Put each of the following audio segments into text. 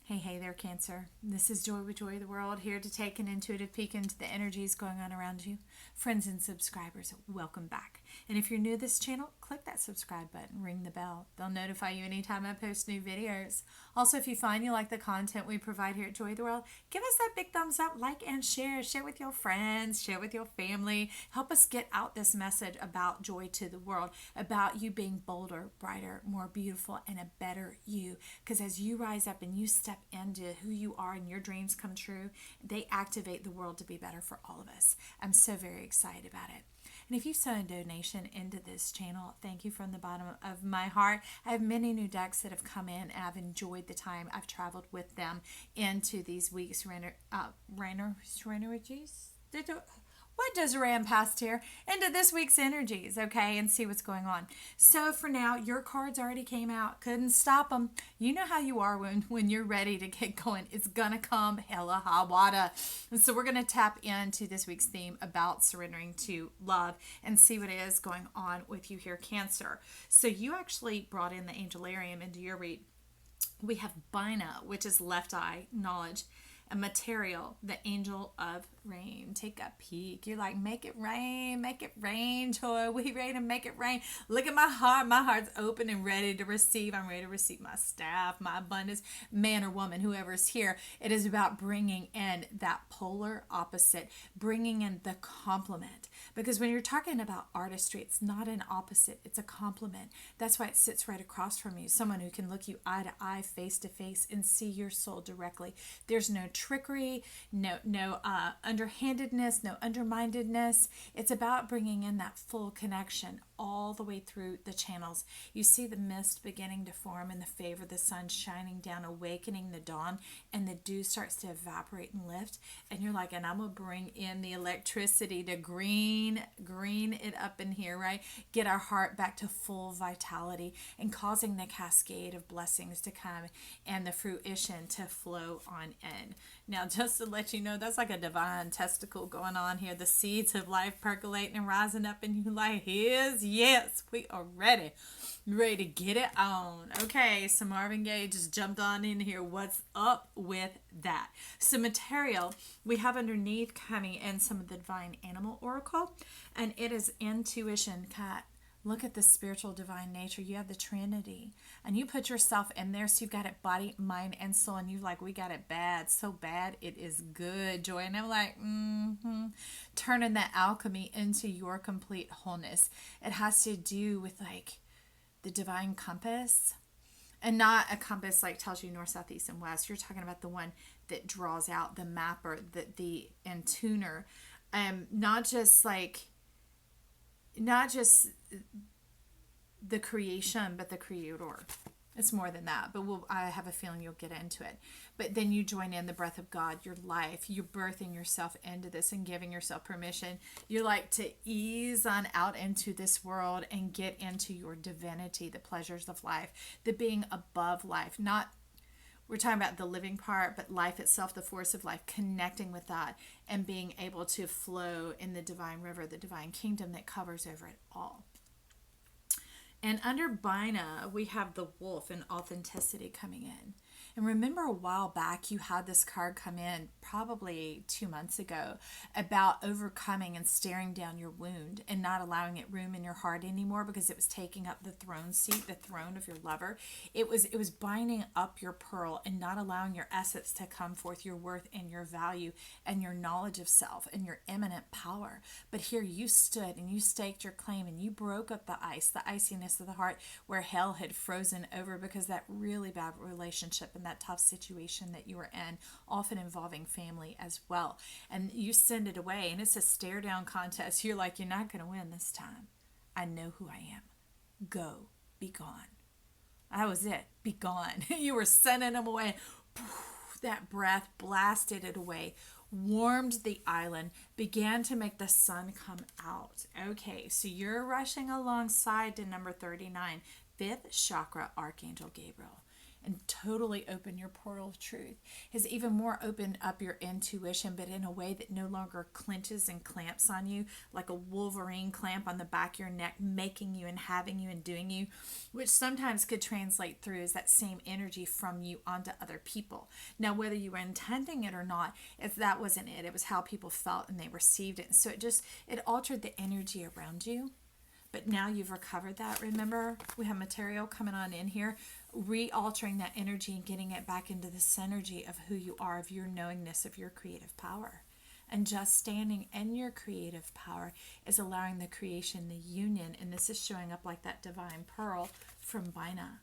Hey there, Cancer. This is Joy with Joy of the World, here to take an intuitive peek into the energies going on around you. Friends and subscribers, welcome back. And if you're new to this channel, click that subscribe button, ring the bell. They'll notify you anytime I post new videos. Also, if you find you like the content we provide here at Joy of the World, give us that big thumbs up, like and share. Share with your friends, share with your family. Help us get out this message about joy to the world, about you being bolder, brighter, more beautiful, and a better you. Because as you rise up and you step into who you are and your dreams come true, they activate the world to be better for all of us. I'm so very excited about it. And if you send a donation into this channel, thank you from the bottom of my heart. I have many new decks that have come in, and I've enjoyed the time I've traveled with them into these weeks. What does ran past here into this week's energies, okay, and see what's going on. So for now, your cards already came out. Couldn't stop them. You know how you are when you're ready to get going. It's gonna come hella hot water. And so we're gonna tap into this week's theme about surrendering to love and see what is going on with you here, Cancer. So you actually brought in the Angelarium into your read. We have Bina, which is left eye knowledge. A material, the angel of rain. Take a peek. You're like, make it rain, Joy. We ready to make it rain. Look at my heart. My heart's open and ready to receive. I'm ready to receive my staff, my abundance, man or woman, whoever's here. It is about bringing in that polar opposite, bringing in the complement. Because when you're talking about artistry, it's not an opposite, it's a complement. That's why it sits right across from you. Someone who can look you eye to eye, face to face, and see your soul directly. There's no trickery, no underhandedness, no underminedness. It's about bringing in that full connection all the way through the channels. You see the mist beginning to form in the favor of the sun shining down, awakening the dawn, and the dew starts to evaporate and lift. And you're like, and I'm going to bring in the electricity to green it up in here, right? Get our heart back to full vitality and causing the cascade of blessings to come and the fruition to flow on in. Now, just to let you know, that's like a divine testicle going on here. The seeds of life percolating and rising up in you like his. Yes, we are ready to get it on. Okay, so Marvin Gaye just jumped on in here. What's up with that? So material, we have underneath coming in some of the divine animal oracle, and it is intuition, cat. Look at the spiritual divine nature. You have the Trinity, and you put yourself in there, so you've got it body, mind, and soul, and you like, we got it bad, so bad it is good, Joy. And I'm like, turning that alchemy into your complete wholeness. It has to do with like the divine compass, and not a compass like tells you north, south, east, and west. You're talking about the one that draws out the mapper, the intuner, not just the creation, but the creator. It's more than that, but I have a feeling you'll get into it. But then you join in the breath of God, your life. You're birthing yourself into this and giving yourself permission. You like to ease on out into this world and get into your divinity, the pleasures of life, the being above life. Not, we're talking about the living part, but life itself, the force of life, connecting with that and being able to flow in the divine river, the divine kingdom that covers over it all. And under Bina, we have the wolf and authenticity coming in. And remember a while back, you had this card come in probably 2 months ago about overcoming and staring down your wound and not allowing it room in your heart anymore because it was taking up the throne seat, the throne of your lover. It was binding up your pearl and not allowing your essence to come forth, your worth and your value and your knowledge of self and your eminent power. But here you stood and you staked your claim and you broke up the ice, the iciness of the heart where hell had frozen over because that really bad relationship and that tough situation that you were in, often involving family as well. And you send it away and it's a stare down contest. You're like, you're not going to win this time. I know who I am. Go, be gone. That was it. Be gone. You were sending them away. That breath blasted it away, warmed the island, began to make the sun come out. Okay, so you're rushing alongside to number 39, fifth chakra, Archangel Gabriel. and totally open your portal of truth. Has even more opened up your intuition, but in a way that no longer clenches and clamps on you like a Wolverine clamp on the back of your neck, making you and having you and doing you, which sometimes could translate through as that same energy from you onto other people. Now, whether you were intending it or not, if that wasn't it, it was how people felt and they received it. So it altered the energy around you. But now you've recovered that. Remember, we have material coming on in here, re-altering that energy and getting it back into the synergy of who you are, of your knowingness, of your creative power. And just standing in your creative power is allowing the creation, the union, and this is showing up like that divine pearl from Bina.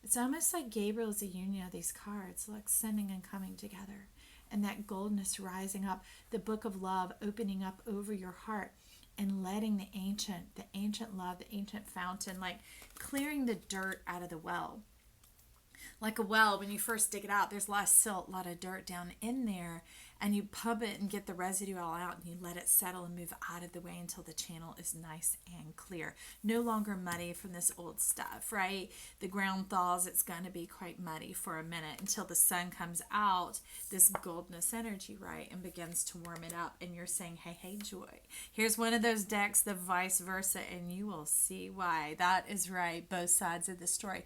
It's almost like Gabriel is a union of these cards, like sending and coming together. And that goldness rising up, the book of love opening up over your heart, and letting the ancient love, the ancient fountain, like clearing the dirt out of the well. Like a well, when you first dig it out, there's a lot of silt, a lot of dirt down in there, and you pump it and get the residue all out, and you let it settle and move out of the way until the channel is nice and clear. No longer muddy from this old stuff, right? The ground thaws, it's going to be quite muddy for a minute until the sun comes out, this goldness energy, right, and begins to warm it up, and you're saying, hey, joy. Here's one of those decks, the vice versa, and you will see why. That is right, both sides of the story.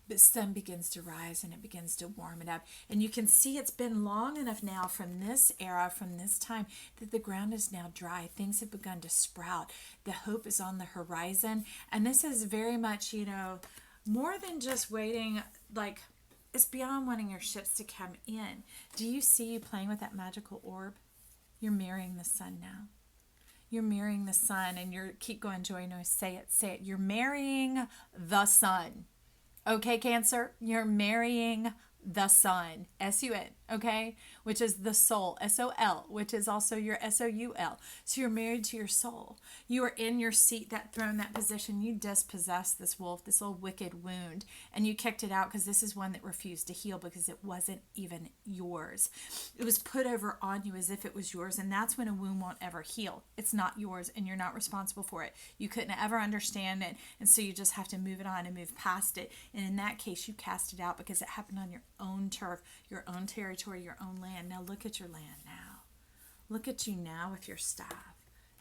But sun begins to rise and it begins to warm it up. And you can see it's been long enough now from this era, from this time, that the ground is now dry. Things have begun to sprout. The hope is on the horizon. And this is very much, more than just waiting, like it's beyond wanting your ships to come in. Do you see you playing with that magical orb? You're marrying the sun now. You're marrying the sun, and keep going, Joy. No, say it. You're marrying the sun. Okay, Cancer, you're marrying the sun, S-U-N, okay, which is the soul, S-O-L, which is also your S-O-U-L. So you're married to your soul. You are in your seat, that throne, that position. You dispossessed this wolf, this little wicked wound, and you kicked it out because this is one that refused to heal because it wasn't even yours. It was put over on you as if it was yours, and that's when a wound won't ever heal. It's not yours, and you're not responsible for it. You couldn't ever understand it, and so you just have to move it on and move past it. And in that case, you cast it out because it happened on your own turf, your own territory, your own land. Now look at your land now. Look at you now with your staff.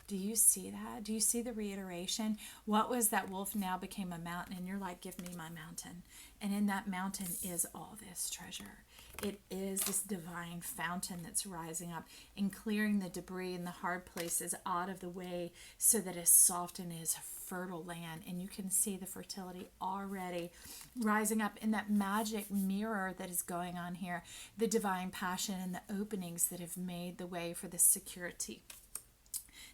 Do you see that? Do you see the reiteration? What was that wolf now became a mountain, and you're like, give me my mountain. And in that mountain is all this treasure. It is this divine fountain that's rising up and clearing the debris and the hard places out of the way so that it's soft and is fertile land. And you can see the fertility already rising up in that magic mirror that is going on here, the divine passion and the openings that have made the way for this security,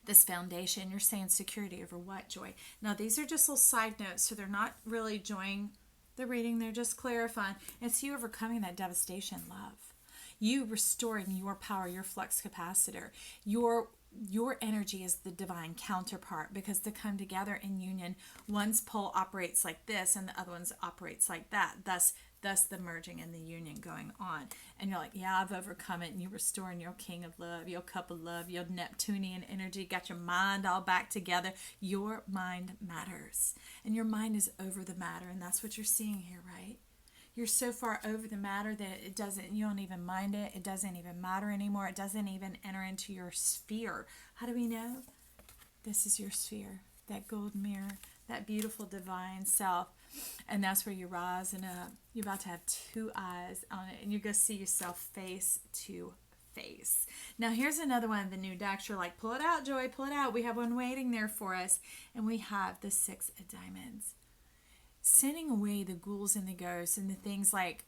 this foundation. You're saying security over what, Joy? Now, these are just little side notes, so they're not really enjoying the reading, they're just clarifying. It's you overcoming that devastation, love. You restoring your power, your flux capacitor. Your energy is the divine counterpart, because to come together in union, one's pole operates like this and the other one's operates like that. Thus the merging and the union going on. And you're like, yeah, I've overcome it. And you're restoring your king of love, your cup of love, your Neptunian energy, got your mind all back together. Your mind matters. And your mind is over the matter. And that's what you're seeing here, right? You're so far over the matter that you don't even mind it. It doesn't even matter anymore. It doesn't even enter into your sphere. How do we know? This is your sphere, that gold mirror, that beautiful divine self. And that's where you're rising up. You're about to have two eyes on it, and you're going to see yourself face to face. Now, here's another one of the new decks. You're like, pull it out, Joy, pull it out. We have one waiting there for us. And we have the Six of Diamonds. Sending away the ghouls and the ghosts and the things like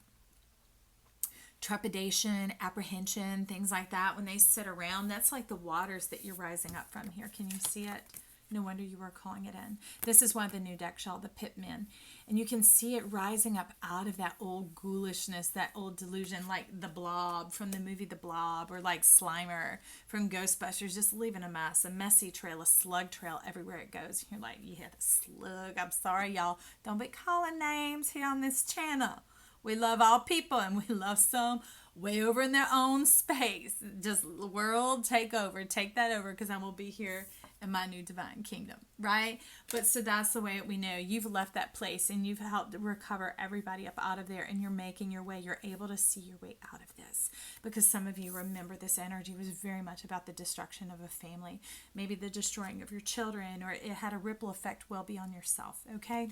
trepidation, apprehension, things like that. When they sit around, that's like the waters that you're rising up from here. Can you see it? No wonder you were calling it in. This is one of the new decks, y'all, the Pitmen. And you can see it rising up out of that old ghoulishness, that old delusion, like the Blob from the movie The Blob, or like Slimer from Ghostbusters, just leaving a mess, a messy trail, a slug trail everywhere it goes. You're like, yeah, the slug. I'm sorry, y'all. Don't be calling names here on this channel. We love all people, and we love some way over in their own space. Just world take over. Take that over, because I will be here in my new divine kingdom, right? But so that's the way we know you've left that place and you've helped recover everybody up out of there, and you're making your way. You're able to see your way out of this, because some of you remember this energy was very much about the destruction of a family, maybe the destroying of your children, or it had a ripple effect well beyond yourself, okay?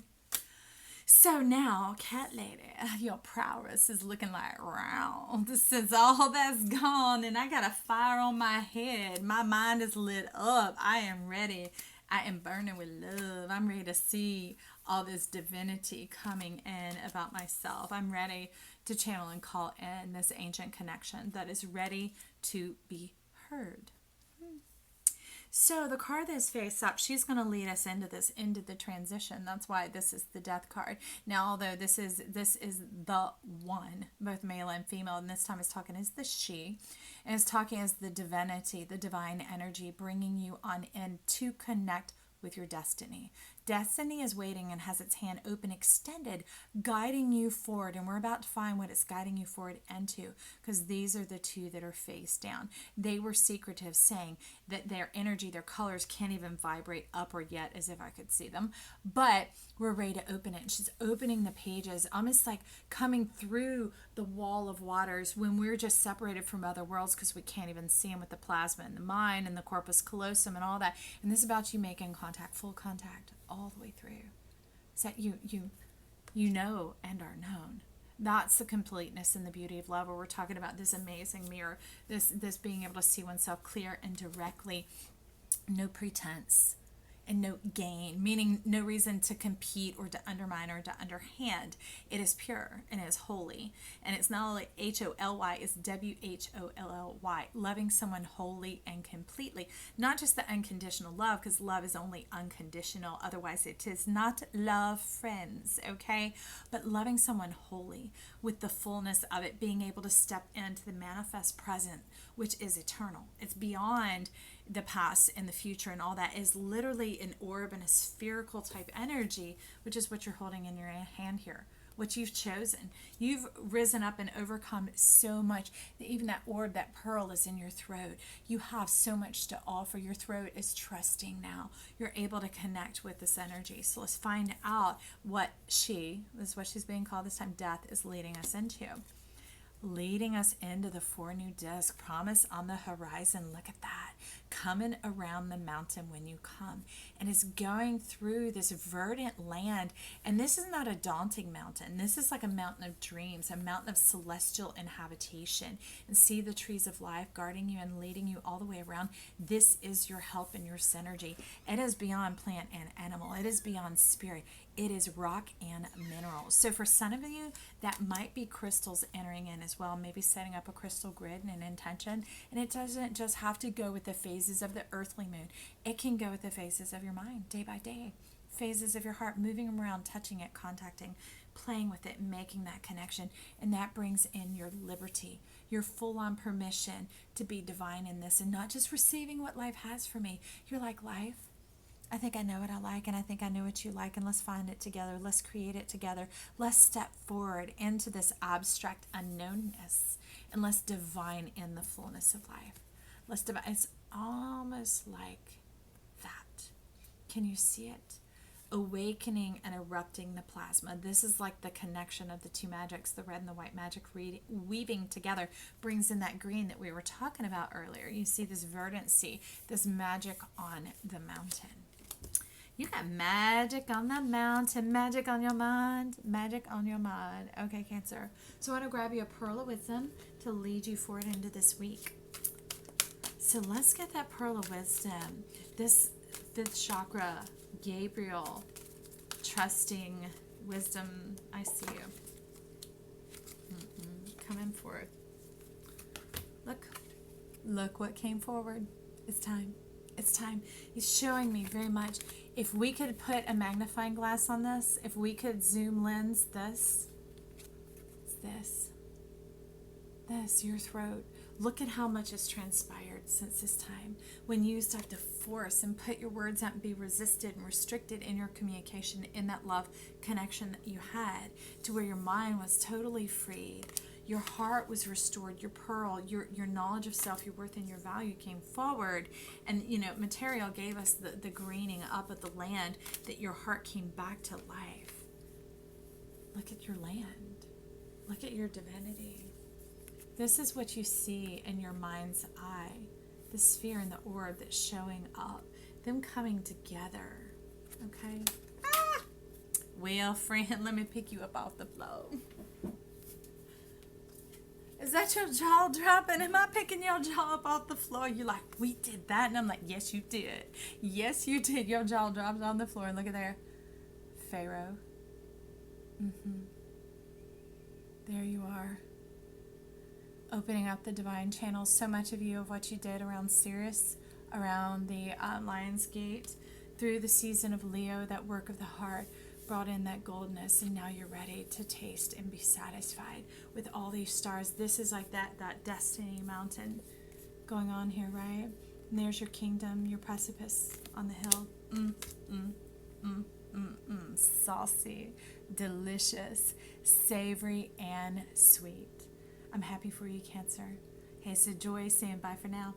So now, cat lady, your prowess is looking like, wow, since all that's gone and I got a fire on my head, my mind is lit up, I am ready. I am burning with love. I'm ready to see all this divinity coming in about myself. I'm ready to channel and call in this ancient connection that is ready to be heard. So the card that's face up, she's going to lead us into the transition. That's why this is the death card. Now, although this is the one, both male and female, and this time it's talking as the she, and it's talking as the divinity, the divine energy, bringing you on in to connect with your destiny. Destiny is waiting and has its hand open, extended, guiding you forward. And we're about to find what it's guiding you forward into, because these are the two that are face down. They were secretive, saying that their energy, their colors can't even vibrate upward yet, as if I could see them. But we're ready to open it. And she's opening the pages, almost like coming through the wall of waters when we're just separated from other worlds because we can't even see them with the plasma and the mind and the corpus callosum and all that. And this is about you making contact, full contact, all the way through, so that you know and are known. That's the completeness and the beauty of love, where we're talking about this amazing mirror, this being able to see oneself clear and directly, no pretense and no gain, meaning no reason to compete or to undermine or to underhand. It is pure and it is holy, and it's not only HOLY, it's WHOLLY, loving someone wholly and completely, not just the unconditional love, because love is only unconditional, otherwise it is not love, friends, okay? But loving someone wholly with the fullness of it, being able to step into the manifest present, which is eternal. It's beyond the past and the future, and all that is literally an orb and a spherical type energy, which is what you're holding in your hand here, what you've chosen. You've risen up and overcome so much that even that orb, that pearl, is in your throat. You have so much to offer. Your throat is trusting now. You're able to connect with this energy. So let's find out what this is what she's being called this time, death, is leading us into. Leading us into the 4 new disc, promise on the horizon. Look at that, coming around the mountain when you come, and it's going through this verdant land. And this is not a daunting mountain. This is like a mountain of dreams, a mountain of celestial inhabitation. And see the trees of life guarding you and leading you all the way around. This is your help and your synergy. It is beyond plant and animal. It is beyond spirit. It is rock and minerals. So for some of you, that might be crystals entering in as well, maybe setting up a crystal grid and an intention. And it doesn't just have to go with the phases of the earthly moon. It can go with the phases of your mind, day by day. Phases of your heart, moving them around, touching it, contacting, playing with it, making that connection. And that brings in your liberty, your full-on permission to be divine in this, and not just receiving what life has for me. You're like, life, I think I know what I like, and I think I know what you like, and let's find it together. Let's create it together. Let's step forward into this abstract unknownness, and let's divine in the fullness of life. Let's divine. It's almost like that. Can you see it? Awakening and erupting the plasma. This is like the connection of the two magics, the red and the white magic weaving together, brings in that green that we were talking about earlier. You see this verdancy, this magic on the mountain. You got magic on the mountain, magic on your mind, magic on your mind. Okay, Cancer. So I want to grab you a pearl of wisdom to lead you forward into this week. So let's get that pearl of wisdom. This 5th chakra, Gabriel, trusting wisdom. I see you. Coming forth. Look what came forward. It's time. It's time. He's showing me very much. If we could put a magnifying glass on this, if we could zoom lens this, your throat. Look at how much has transpired since this time. When you start to force and put your words out and be resisted and restricted in your communication, in that love connection that you had, to where your mind was totally free. Your heart was restored. Your pearl, your knowledge of self, your worth, and your value came forward. And, material gave us the greening up of the land that your heart came back to life. Look at your land. Look at your divinity. This is what you see in your mind's eye. The sphere and the orb that's showing up. Them coming together. Okay? Well, friend, let me pick you up off the floor. Is that your jaw dropping? Am I picking your jaw up off the floor? You're like, we did that. And I'm like, yes, you did. Yes, you did. Your jaw drops on the floor. And look at there. Pharaoh. There you are. Opening up the divine channels. So much of you of what you did around Sirius, around the Lion's Gate, through the season of Leo, that work of the heart, brought in that goldness, and now you're ready to taste and be satisfied with all these stars. This is like that destiny mountain going on here, right? And there's your kingdom, your precipice on the hill. Saucy, delicious, savory, and sweet. I'm happy for you, Cancer. Hey, so Joy saying bye for now.